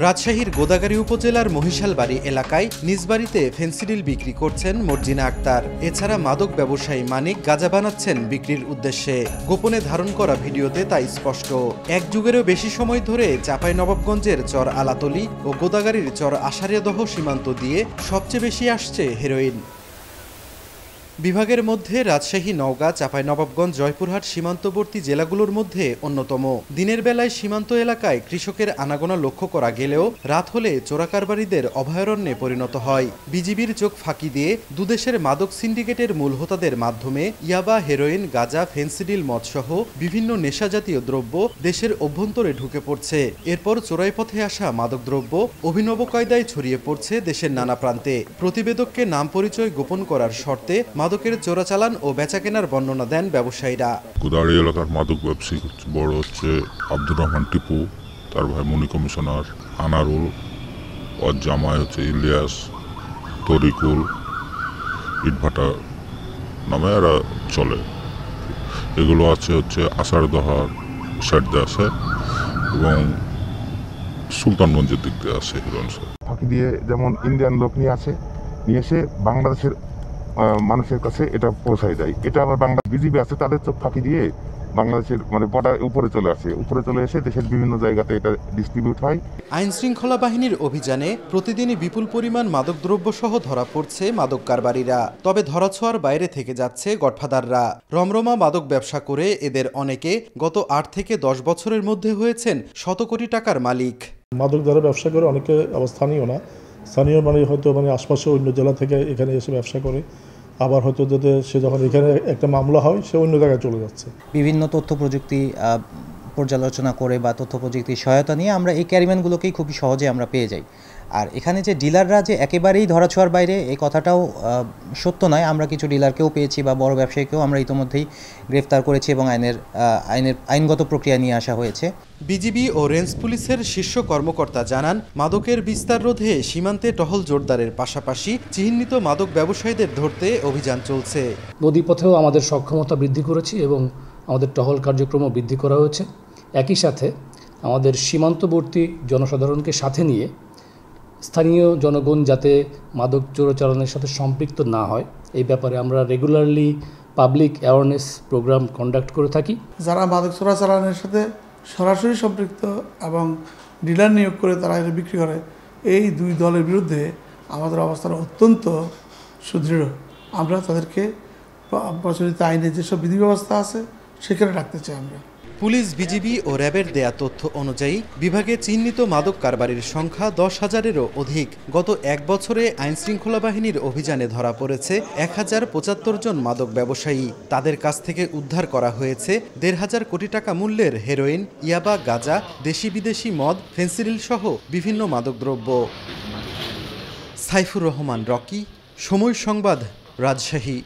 রাজশাহীর গোদাগাড়ী উপজেলার মহিশালবাড়ি এলাকায় নিজ বাড়িতে ফেন্সিডিল বিক্রি করছেন মর্জিনা আক্তার। এছাড়া মাদক ব্যবসায়ী মানিক গাঁজা বানাচ্ছেন বিক্রির উদ্দেশ্যে। গোপনে ধারণ করা ভিডিওতে তা স্পষ্ট। এক যুগেরও বেশি সময় ধরে চাঁপাইনবাবগঞ্জের চর আলাতলি ও গোদাগাড়ীর চর আষাঢ়িয়াদহ সীমান্ত দিয়ে সবচেয়ে বেশি আসছে হেরোইন। বিভাগের মধ্যে রাজশাহী, নওগাঁ, চাঁপাইনবাবগঞ্জ, জয়পুরহাট সীমান্তবর্তী জেলাগুলোর মধ্যে অন্যতম। দিনের বেলায় সীমান্ত এলাকায় কৃষকের আনাগোনা লক্ষ্য করা গেলেও রাত হলে চোরাকারবারিদের অভয়ারণ্যে পরিণত হয়। বিজিবির চোখ ফাঁকি দিয়ে দুদেশের মাদক সিন্ডিকেটের মূল হোতাদের মাধ্যমে ইয়াবা, হেরোইন, গাঁজা, ফেন্সিডিল, মদসহ বিভিন্ন নেশাজাতীয় দ্রব্য দেশের অভ্যন্তরে ঢুকে পড়ছে। এরপর চোরাই পথে আসা মাদকদ্রব্য অভিনব কায়দায় ছড়িয়ে পড়ছে দেশের নানা প্রান্তে। প্রতিবেদককে নাম পরিচয় গোপন করার শর্তে মাদকের চোরাচালান ও বেচাকেনার বর্ণনা দেন ব্যবসায়ীরা। গোদাগাড়ী এলাকার মাদক ব্যবসায়ী বড় হচ্ছে আব্দুর রহমান টিপু, তার ভাই মনি কমিশনার আনারুল, ওর জামাই হচ্ছে ইলিয়াস, তরিকুল, ইটভাটা নামে এরা চলে। এগুলো হচ্ছে আষাঢ়দহার সাইড দিয়ে আছে এবং সুলতানগঞ্জের দিক দিয়ে আছে। ফাঁকি দিয়ে যেমন ইন্ডিয়ান লোক নিয়ে এসে বাংলাদেশের মানুষের কাছে এটা পৌঁছায় যায়। এটা আবার বাংলা বিজিবি আছে, তাদের চোখ ফাঁকি দিয়ে বাংলাদেশের বর্ডার উপরে চলে এসে দেশের বিভিন্ন জায়গাতে এটা ডিস্ট্রিবিউট হয়। আইন শৃঙ্খলা বাহিনীর অভিযানে প্রতিদিনই বিপুল পরিমাণ মাদকদ্রব্য সহ ধরা পড়ছে মাদক কারবারিরা। তবে ধরাছোঁয়ার বাইরে থেকে যাচ্ছে গডফাদাররা। রমরমা মাদক ব্যবসা করে এদের অনেকে গত 8 থেকে 10 বছরের মধ্যে হয়েছেন শত কোটি টাকার মালিক। মাদক দ্বারা ব্যবসা করে অনেকে স্থানীয় না, স্থানীয় হয়তো আশপাশে অন্য জেলা থেকে এখানে এসে ব্যবসা করে, আবার হয়তো যদি সে যখন এখানে একটা মামলা হয় সে অন্য জায়গায় চলে যাচ্ছে। বিভিন্ন তথ্য প্রযুক্তি পর্যালোচনা করে বা তথ্য প্রযুক্তির সহায়তা নিয়ে আমরা এই ক্যারিম্যানগুলোকেই খুবই সহজে আমরা পেয়ে যাই। আর এখানে যে ডিলাররা যে একেবারেই ধরাছোঁয়ার বাইরে, এই কথাটাও সত্য নয়। আমরা কিছু ডিলারকেও পেয়েছি বা বড় ব্যবসায়ীকেও আমরা ইতিমধ্যেই গ্রেফতার করেছি এবং আইনগত প্রক্রিয়া নিয়ে আসা হয়েছে। বিজিবি ও রেঞ্জ পুলিশের শীর্ষ কর্মকর্তা জানান, মাদকের বিস্তার রোধে সীমান্তে টহল জোরদারের পাশাপাশি চিহ্নিত মাদক ব্যবসায়ীদের ধরতে অভিযান চলছে। নদীপথেও আমাদের সক্ষমতা বৃদ্ধি করেছি এবং আমাদের টহল কার্যক্রমও বৃদ্ধি করা হয়েছে। একই সাথে আমাদের সীমান্তবর্তী জনসাধারণকে সাথে নিয়ে স্থানীয় জনগণ যাতে মাদক চোরাচালানের সাথে সম্পৃক্ত না হয়, এই ব্যাপারে আমরা regularly public awareness program conduct করে থাকি। যারা মাদক চোরাচালানের সাথে সরাসরি সম্পৃক্ত এবং ডিলার নিয়োগ করে তারা এটা বিক্রি করে, এই দুই দলের বিরুদ্ধে আমাদের অবস্থান অত্যন্ত সুদৃঢ়। আমরা তাদেরকে প্রচলিত আইনে যেসব বিধি ব্যবস্থা আছে সেখানে রাখতে চাই। আমরা পুলিশ, বিজিবি ও র্যাবের দেয়া তথ্য অনুযায়ী বিভাগে চিহ্নিত মাদক কারবারির সংখ্যা 10,000-এরও অধিক। গত 1 বছরে আইন শৃঙ্খলা বাহিনীর অভিযানে ধরা পড়েছে 1075 জন মাদক ব্যবসায়ী। তাদের কাছ থেকে উদ্ধার করা হয়েছে 1,500 কোটি টাকা মূল্যের হেরোইন, ইয়াবা, গাঁজা, দেশি বিদেশি মদ, ফেন্সিডিল সহ বিভিন্ন মাদকদ্রব্য। সাইফুর রহমান, রকি, সময় সংবাদ, রাজশাহী।